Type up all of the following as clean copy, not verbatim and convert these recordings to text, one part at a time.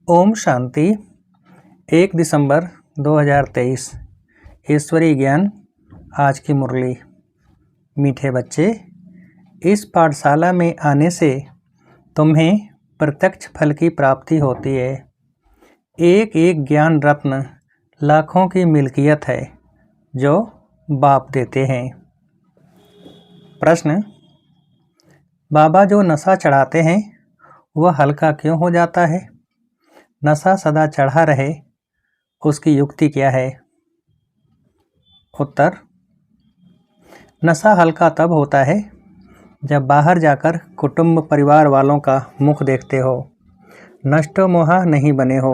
ओम शांति। 1 दिसंबर 2023। ईश्वरीय ज्ञान। आज की मुरली। मीठे बच्चे, इस पाठशाला में आने से तुम्हें प्रत्यक्ष फल की प्राप्ति होती है। एक एक ज्ञान रत्न लाखों की मिल्कियत है जो बाप देते हैं। प्रश्न: बाबा जो नशा चढ़ाते हैं वह हल्का क्यों हो जाता है? नशा सदा चढ़ा रहे, उसकी युक्ति क्या है? उत्तर: नशा हल्का तब होता है जब बाहर जाकर कुटुंब परिवार वालों का मुख देखते हो, नष्टो मोहा नहीं बने हो।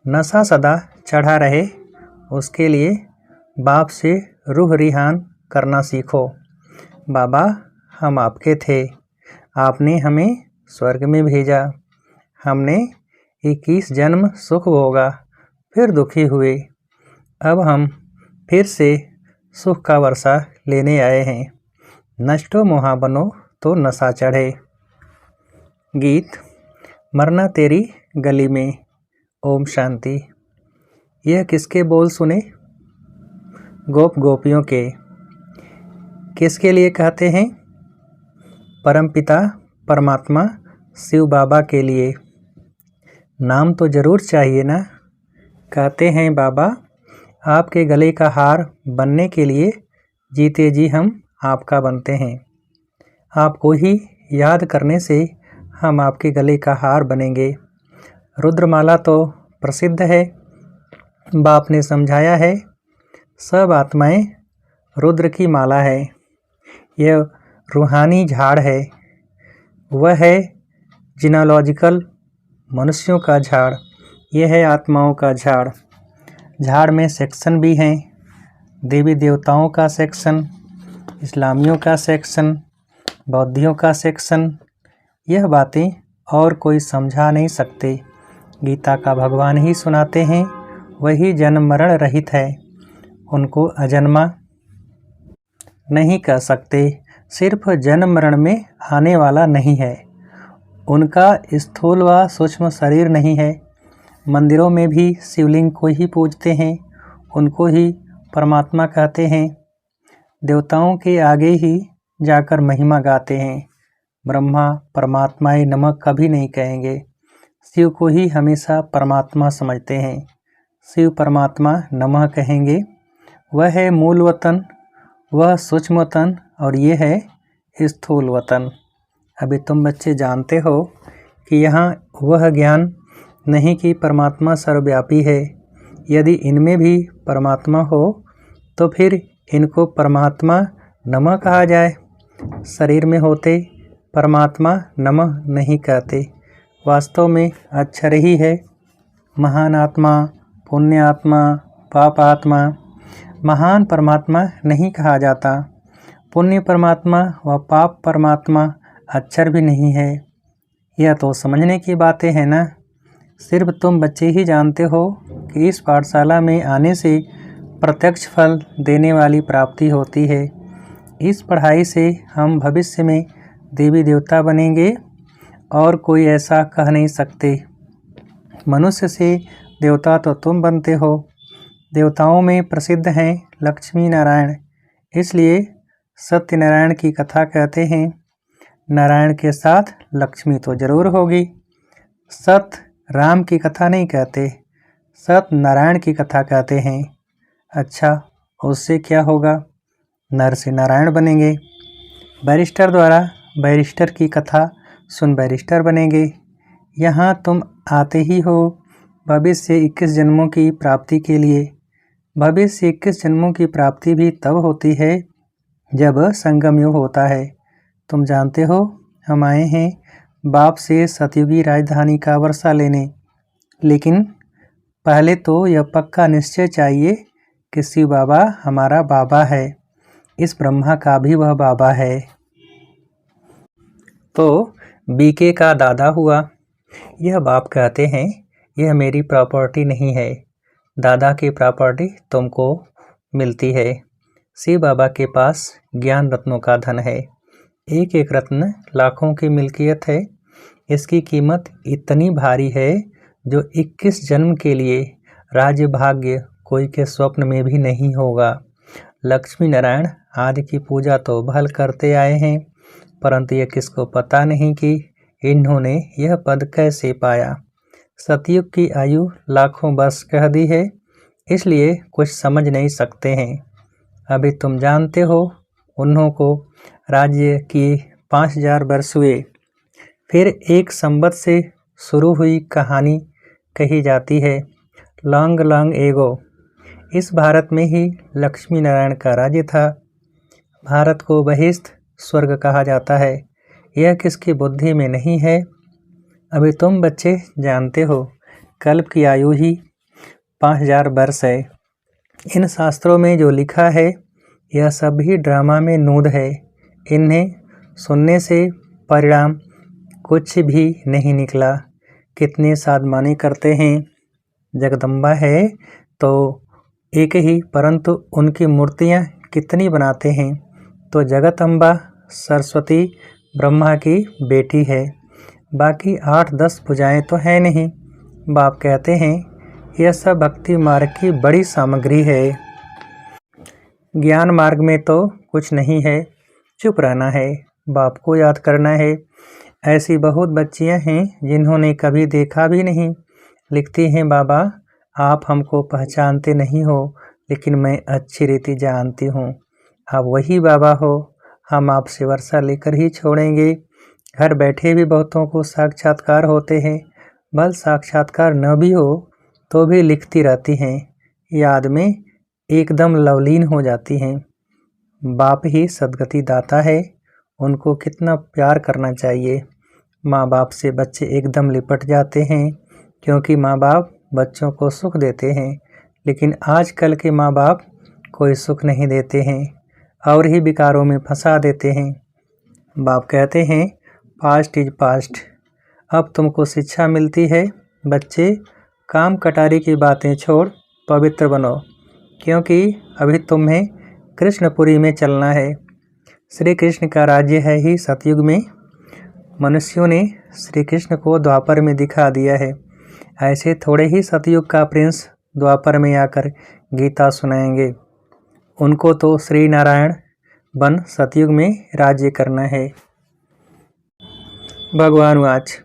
नशा सदा चढ़ा रहे, उसके लिए बाप से रूह रिहान करना सीखो। बाबा, हम आपके थे, आपने हमें स्वर्ग में भेजा, हमने 21 जन्म सुख भोगा, फिर दुखी हुए, अब हम फिर से सुख का वर्षा लेने आए हैं। नष्टो मोहा बनो तो नशा चढ़े। गीत। मरना तेरी गली में। ओम शांति। यह किसके बोल सुने? गोप गोपियों के। किसके लिए कहते हैं? परमपिता परमात्मा शिव बाबा के लिए। नाम तो जरूर चाहिए ना। कहते हैं बाबा, आपके गले का हार बनने के लिए जीते जी हम आपका बनते हैं। आपको ही याद करने से हम आपके गले का हार बनेंगे। रुद्रमाला तो प्रसिद्ध है, बाप ने समझाया है, सब आत्माएं रुद्र की माला है। यह रूहानी झाड़ है, वह है जीनोलॉजिकल मनुष्यों का झाड़, यह है आत्माओं का झाड़। झाड़ में सेक्शन भी हैं, देवी देवताओं का सेक्शन, इस्लामियों का सेक्शन, बौद्धियों का सेक्शन। यह बातें और कोई समझा नहीं सकते। गीता का भगवान ही सुनाते हैं, वही जन्म मरण रहित है, उनको अजन्मा नहीं कह सकते। सिर्फ जन्म मरण में आने वाला नहीं है, उनका स्थूल व सूक्ष्म शरीर नहीं है। मंदिरों में भी शिवलिंग को ही पूजते हैं, उनको ही परमात्मा कहते हैं। देवताओं के आगे ही जाकर महिमा गाते हैं। ब्रह्मा परमात्माए नमः कभी नहीं कहेंगे, शिव को ही हमेशा परमात्मा समझते हैं। शिव परमात्मा नमः कहेंगे। वह है मूल वतन, वह सूक्ष्म वतन और ये है स्थूल वतन। अभी तुम बच्चे जानते हो कि यहाँ वह ज्ञान नहीं कि परमात्मा सर्वव्यापी है। यदि इनमें भी परमात्मा हो तो फिर इनको परमात्मा नमः कहा जाए। शरीर में होते परमात्मा नमः नहीं कहते, वास्तव में अक्षर ही है। महान आत्मा, पुण्य आत्मा, पाप आत्मा। महान परमात्मा नहीं कहा जाता, पुण्य परमात्मा व पाप परमात्मा अक्षर भी नहीं है। यह तो समझने की बातें हैं ना। सिर्फ तुम बच्चे ही जानते हो कि इस पाठशाला में आने से प्रत्यक्ष फल देने वाली प्राप्ति होती है। इस पढ़ाई से हम भविष्य में देवी देवता बनेंगे और कोई ऐसा कह नहीं सकते। मनुष्य से देवता तो तुम बनते हो। देवताओं में प्रसिद्ध हैं लक्ष्मी नारायण, इसलिए सत्यनारायण की कथा कहते हैं। नारायण के साथ लक्ष्मी तो जरूर होगी। सत्य राम की कथा नहीं कहते, सत्य नारायण की कथा कहते हैं। अच्छा, उससे क्या होगा? नर से नारायण बनेंगे। बैरिस्टर द्वारा बैरिस्टर की कथा सुन बैरिस्टर बनेंगे। यहाँ तुम आते ही हो भविष्य 21 जन्मों की प्राप्ति के लिए। भविष्य 21 जन्मों की प्राप्ति भी तब होती है जब संगम युग होता है। तुम जानते हो हम आए हैं बाप से सतयुगी राजधानी का वर्षा लेने, लेकिन पहले तो यह पक्का निश्चय चाहिए कि शिव बाबा हमारा बाबा है, इस ब्रह्मा का भी वह बाबा है। तो बीके का दादा हुआ। यह बाप कहते हैं यह मेरी प्रॉपर्टी नहीं है, दादा की प्रॉपर्टी तुमको मिलती है। शिव बाबा के पास ज्ञान रत्नों का धन है, एक एक रत्न लाखों की मिल्कियत है। इसकी कीमत इतनी भारी है जो 21 जन्म के लिए राज्य भाग्य कोई के स्वप्न में भी नहीं होगा। लक्ष्मी नारायण आदि की पूजा तो भल करते आए हैं, परंतु यह किसको पता नहीं कि इन्होंने यह पद कैसे पाया। सतयुग की आयु लाखों वर्ष कह दी है, इसलिए कुछ समझ नहीं सकते हैं। अभी तुम जानते हो उन्हों को राज्य की 5000 वर्ष हुए। फिर एक संवत से शुरू हुई कहानी कही जाती है, लॉन्ग लॉन्ग एगो। इस भारत में ही लक्ष्मी नारायण का राज्य था। भारत को बहिष्ठ स्वर्ग कहा जाता है। यह किसकी बुद्धि में नहीं है। अभी तुम बच्चे जानते हो कल्प की आयु ही 5000 वर्ष है। इन शास्त्रों में जो लिखा है यह सब भी ड्रामा में नूद है। इन्हें सुनने से परिणाम कुछ भी नहीं निकला। कितने साधमानी करते हैं। जगदम्बा है तो एक ही, परंतु उनकी मूर्तियाँ कितनी बनाते हैं। तो जगदम्बा सरस्वती ब्रह्मा की बेटी है, बाकी 8-10 भुजाएं तो है नहीं। बाप कहते हैं यह सब भक्ति मार्ग की बड़ी सामग्री है, ज्ञान मार्ग में तो कुछ नहीं है। चुप रहना है, बाप को याद करना है। ऐसी बहुत बच्चियां हैं जिन्होंने कभी देखा भी नहीं। लिखती हैं, बाबा आप हमको पहचानते नहीं हो, लेकिन मैं अच्छी रीति जानती हूँ। आप वही बाबा हो। हम आपसे वर्षा लेकर ही छोड़ेंगे। घर बैठे भी बहुतों को साक्षात्कार होते हैं। बल साक्षात्कार न भी हो तो भी लिखती रहती हैं, याद में एकदम लवलीन हो जाती हैं। बाप ही सद्गति दाता है, उनको कितना प्यार करना चाहिए। माँ बाप से बच्चे एकदम लिपट जाते हैं, क्योंकि माँ बाप बच्चों को सुख देते हैं। लेकिन आजकल के माँ बाप कोई सुख नहीं देते हैं और ही विकारों में फंसा देते हैं। बाप कहते हैं पास्ट इज पास्ट। अब तुमको शिक्षा मिलती है, बच्चे काम कटारी की बातें छोड़ पवित्र बनो, क्योंकि अभी तुम्हें कृष्णपुरी में चलना है। श्री कृष्ण का राज्य है ही सतयुग में। मनुष्यों ने श्री कृष्ण को द्वापर में दिखा दिया है। ऐसे थोड़े ही सतयुग का प्रिंस द्वापर में आकर गीता सुनाएंगे। उनको तो श्री नारायण बन सतयुग में राज्य करना है। भगवान वाच,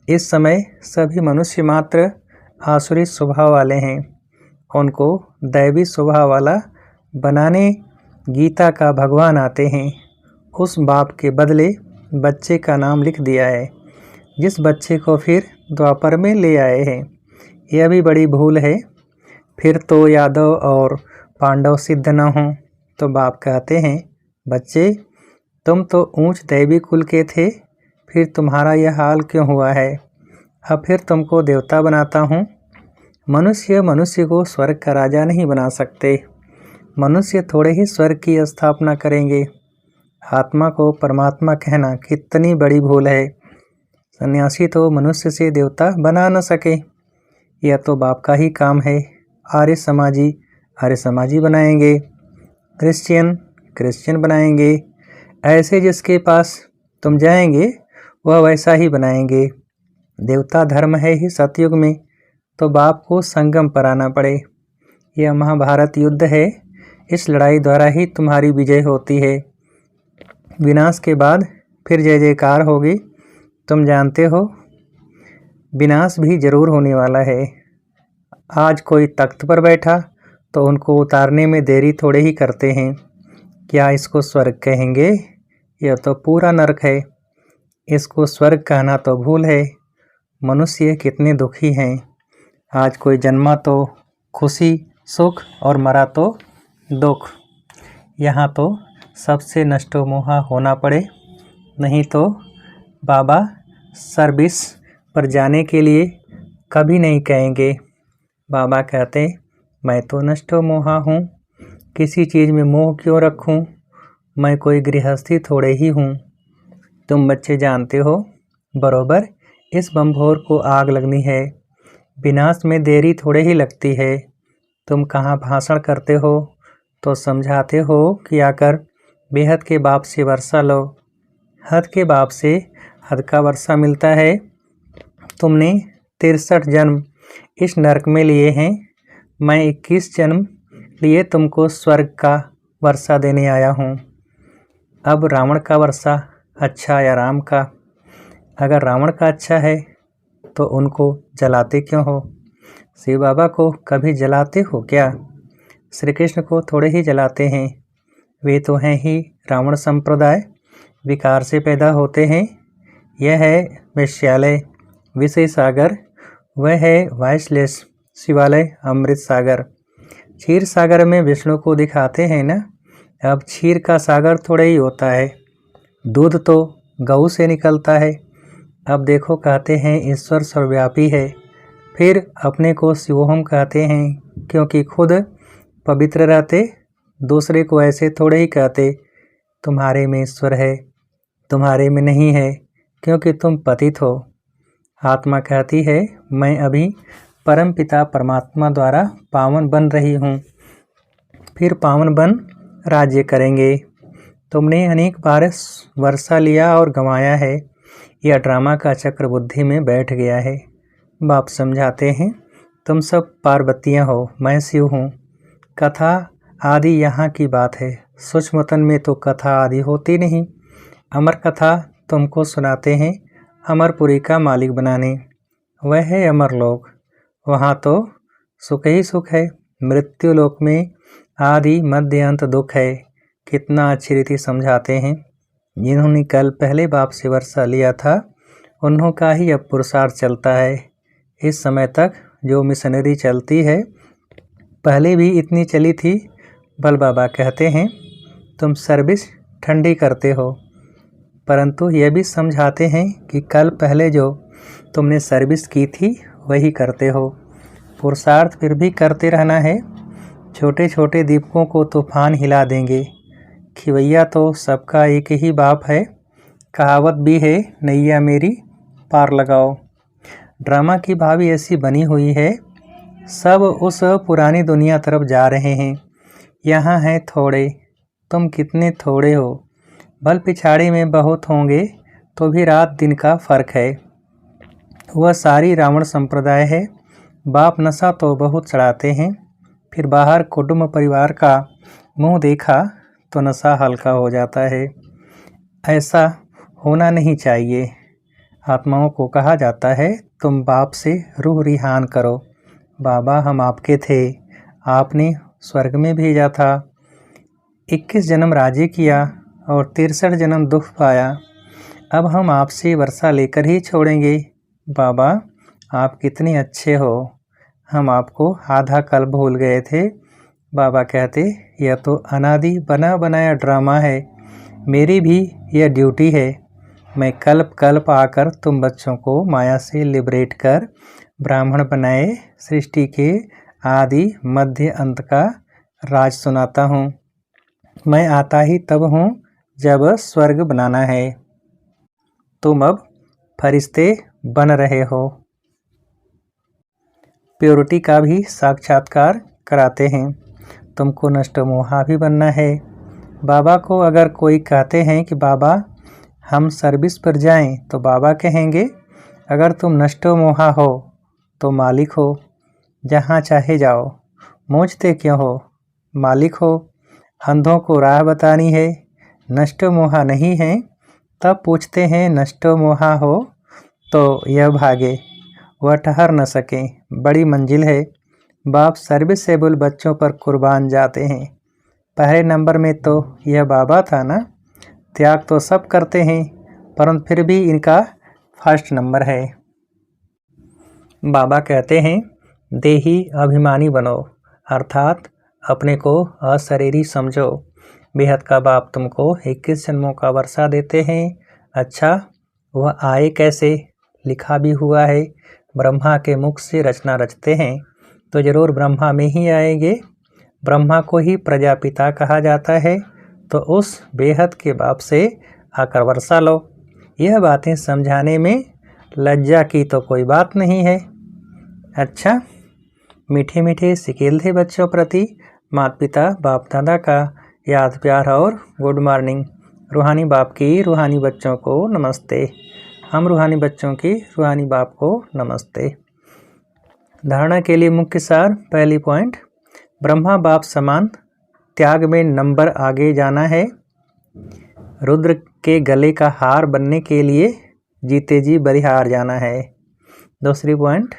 इस समय सभी मनुष्य मात्र आसुरी स्वभाव वाले हैं। उनको दैवी स्वभाव वाला बनाने गीता का भगवान आते हैं। उस बाप के बदले बच्चे का नाम लिख दिया है, जिस बच्चे को फिर द्वापर में ले आए हैं। यह भी बड़ी भूल है। फिर तो यादव और पांडव सिद्ध न हों। तो बाप कहते हैं, बच्चे तुम तो ऊंच दैवी कुल के थे, फिर तुम्हारा यह हाल क्यों हुआ है। अब फिर तुमको देवता बनाता हूँ। मनुष्य को स्वर्ग का राजा नहीं बना सकते। मनुष्य थोड़े ही स्वर्ग की स्थापना करेंगे। आत्मा को परमात्मा कहना कितनी बड़ी भूल है। सन्यासी तो मनुष्य से देवता बना न सके। यह तो बाप का ही काम है। आर्य समाजी बनाएंगे, क्रिश्चियन बनाएंगे। ऐसे जिसके पास तुम जाएंगे वह वैसा ही बनाएंगे। देवता धर्म है ही सतयुग में, तो बाप को संगम पर आना पड़े। यह महाभारत युद्ध है। इस लड़ाई द्वारा ही तुम्हारी विजय होती है। विनाश के बाद फिर जय जयकार होगी। तुम जानते हो विनाश भी जरूर होने वाला है। आज कोई तख्त पर बैठा तो उनको उतारने में देरी थोड़े ही करते हैं। क्या इसको स्वर्ग कहेंगे? यह तो पूरा नरक है। इसको स्वर्ग कहना तो भूल है। मनुष्य कितने दुखी हैं। आज कोई जन्मा तो खुशी सुख और मरा तो दुख। यहाँ तो सबसे नष्टो मोहा होना पड़े, नहीं तो बाबा सर्विस पर जाने के लिए कभी नहीं कहेंगे। बाबा कहते, मैं तो नष्टो मोहा हूँ, किसी चीज़ में मोह क्यों रखूँ। मैं कोई गृहस्थी थोड़े ही हूँ। तुम बच्चे जानते हो बरोबर इस बम्भोर को आग लगनी है। विनाश में देरी थोड़े ही लगती है। तुम कहाँ भाषण करते हो तो समझाते हो कि आकर बेहद के बाप से वर्षा लो। हद के बाप से हद का वर्षा मिलता है। तुमने 63 जन्म इस नरक में लिए हैं। मैं 21 जन्म लिए तुमको स्वर्ग का वर्षा देने आया हूँ। अब रावण का वर्षा अच्छा या राम का? अगर रावण का अच्छा है तो उनको जलाते क्यों हो? शिव बाबा को कभी जलाते हो क्या? श्री कृष्ण को थोड़े ही जलाते हैं। वे तो हैं ही रावण संप्रदाय, विकार से पैदा होते हैं। यह है वैश्यालय विषय सागर, वह है वायसलेस शिवालय अमृत सागर। क्षीर सागर में विष्णु को दिखाते हैं ना। अब क्षीर का सागर थोड़े ही होता है, दूध तो गऊ से निकलता है। अब देखो कहते हैं ईश्वर सर्वव्यापी है, फिर अपने को शिवोहम कहते हैं क्योंकि खुद पवित्र रहते। दूसरे को ऐसे थोड़े ही कहते तुम्हारे में ईश्वर है, तुम्हारे में नहीं है क्योंकि तुम पतित हो। आत्मा कहती है मैं अभी परम पिता परमात्मा द्वारा पावन बन रही हूँ, फिर पावन बन राज्य करेंगे। तुमने अनेक बार वर्षा लिया और गंवाया है। यह ड्रामा का चक्र बुद्धि में बैठ गया है। बाप समझाते हैं तुम सब पार्वतियाँ हो, मैं शिव हूँ। कथा आदि यहाँ की बात है, सूक्ष्मतन में तो कथा आदि होती नहीं। अमर कथा तुमको सुनाते हैं अमरपुरी का मालिक बनाने। वह है अमरलोक, वहाँ तो सुख ही सुख है। मृत्यु लोक में आदि मध्य अंत दुख है। कितना अच्छी रीति समझाते हैं। जिन्होंने कल पहले बाप से वर्षा लिया था उन्हों का ही अब पुरुषार्थ चलता है। इस समय तक जो मिशनरी चलती है, पहले भी इतनी चली थी। बल बाबा कहते हैं तुम सर्विस ठंडी करते हो, परंतु यह भी समझाते हैं कि कल पहले जो तुमने सर्विस की थी वही करते हो। पुरुषार्थ फिर भी करते रहना है। छोटे छोटे दीपकों को तूफान हिला देंगे। खिवैया तो सबका एक ही बाप है। कहावत भी है नैया मेरी पार लगाओ। ड्रामा की भावी ऐसी बनी हुई है, सब उस पुरानी दुनिया तरफ जा रहे हैं। यहाँ हैं थोड़े, तुम कितने थोड़े हो। बल पिछाड़ी में बहुत होंगे तो भी रात दिन का फर्क है। वह सारी रावण संप्रदाय है। बाप नशा तो बहुत चढ़ाते हैं, फिर बाहर कुटुंब परिवार का मुंह देखा तो नशा हल्का हो जाता है। ऐसा होना नहीं चाहिए। आत्माओं को कहा जाता है तुम बाप से रूह रिहान करो। बाबा हम आपके थे, आपने स्वर्ग में भेजा था। 21 जन्म राज्य किया और 63 जन्म दुख पाया। अब हम आपसे वर्षा लेकर ही छोड़ेंगे। बाबा आप कितने अच्छे हो, हम आपको आधा कल भूल गए थे। बाबा कहते यह तो अनादि बना बनाया ड्रामा है, मेरी भी यह ड्यूटी है। मैं कल्प कल्प आकर तुम बच्चों को माया से लिबरेट कर ब्राह्मण बनाए सृष्टि के आदि मध्य अंत का राज सुनाता हूँ। मैं आता ही तब हूँ जब स्वर्ग बनाना है। तुम अब फरिश्ते बन रहे हो। प्योरिटी का भी साक्षात्कार कराते हैं। तुमको नष्ट मोहा भी बनना है। बाबा को अगर कोई कहते हैं कि बाबा हम सर्विस पर जाएं, तो बाबा कहेंगे अगर तुम नष्ट मोहा हो तो मालिक हो, जहाँ चाहे जाओ। मूझते क्यों हो, मालिक हो। अंधों को राह बतानी है, नष्ट मोहा नहीं है। तब पूछते हैं नष्ट मोहा हो तो यह भागे, वह ठहर न सके। बड़ी मंजिल है। बाप सर्विसेबल बच्चों पर कुर्बान जाते हैं। पहले नंबर में तो यह बाबा था ना। त्याग तो सब करते हैं, परंतु फिर भी इनका फर्स्ट नंबर है। बाबा कहते हैं देही अभिमानी बनो, अर्थात अपने को अशरीरी समझो। बेहद का बाप तुमको 21 जन्मों का वर्षा देते हैं। अच्छा वह आए कैसे, लिखा भी हुआ है ब्रह्मा के मुख से रचना रचते हैं तो जरूर ब्रह्मा में ही आएंगे। ब्रह्मा को ही प्रजापिता कहा जाता है, तो उस बेहद के बाप से आकर वर्षा लो। यह बातें समझाने में लज्जा की तो कोई बात नहीं है। अच्छा मीठे मीठे सिकेल थे बच्चों प्रति माता पिता बाप दादा का याद प्यार और गुड मॉर्निंग। रूहानी बाप की रूहानी बच्चों को नमस्ते। हम रूहानी बच्चों की रूहानी बाप को नमस्ते। धारणा के लिए मुख्य सार। पहली पॉइंट, ब्रह्मा बाप समान, त्याग में नंबर आगे जाना है। रुद्र के गले का हार बनने के लिए जीते जी बलिहार जाना है। दूसरी पॉइंट,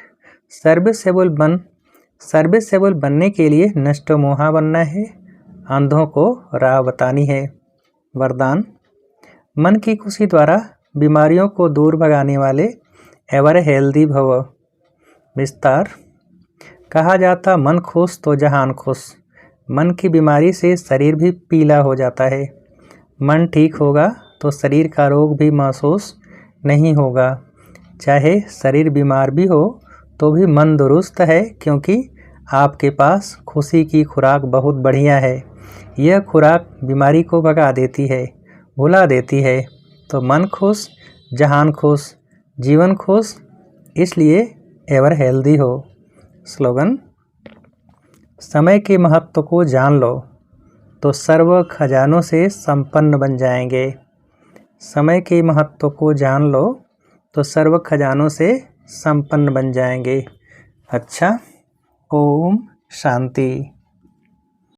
सर्विसेबल बनने के लिए नष्ट मोहा बनना है, अंधों को राह बतानी है। वरदान, मन की खुशी द्वारा बीमारियों को दूर भगाने वाले एवर हेल्दी भव। विस्तार, कहा जाता मन खुश तो जहान खुश। मन की बीमारी से शरीर भी पीला हो जाता है। मन ठीक होगा तो शरीर का रोग भी महसूस नहीं होगा। चाहे शरीर बीमार भी हो तो भी मन दुरुस्त है, क्योंकि आपके पास खुशी की खुराक बहुत बढ़िया है। यह खुराक बीमारी को भगा देती है, भुला देती है। तो मन खुश, जहान खुश, जीवन खुश, इसलिए एवर हेल्दी हो। स्लोगन, समय के महत्व को जान लो तो सर्व खजानों से संपन्न बन जाएंगे। समय के महत्व को जान लो तो सर्व खजानों से संपन्न बन जाएंगे। अच्छा, ओम शांति।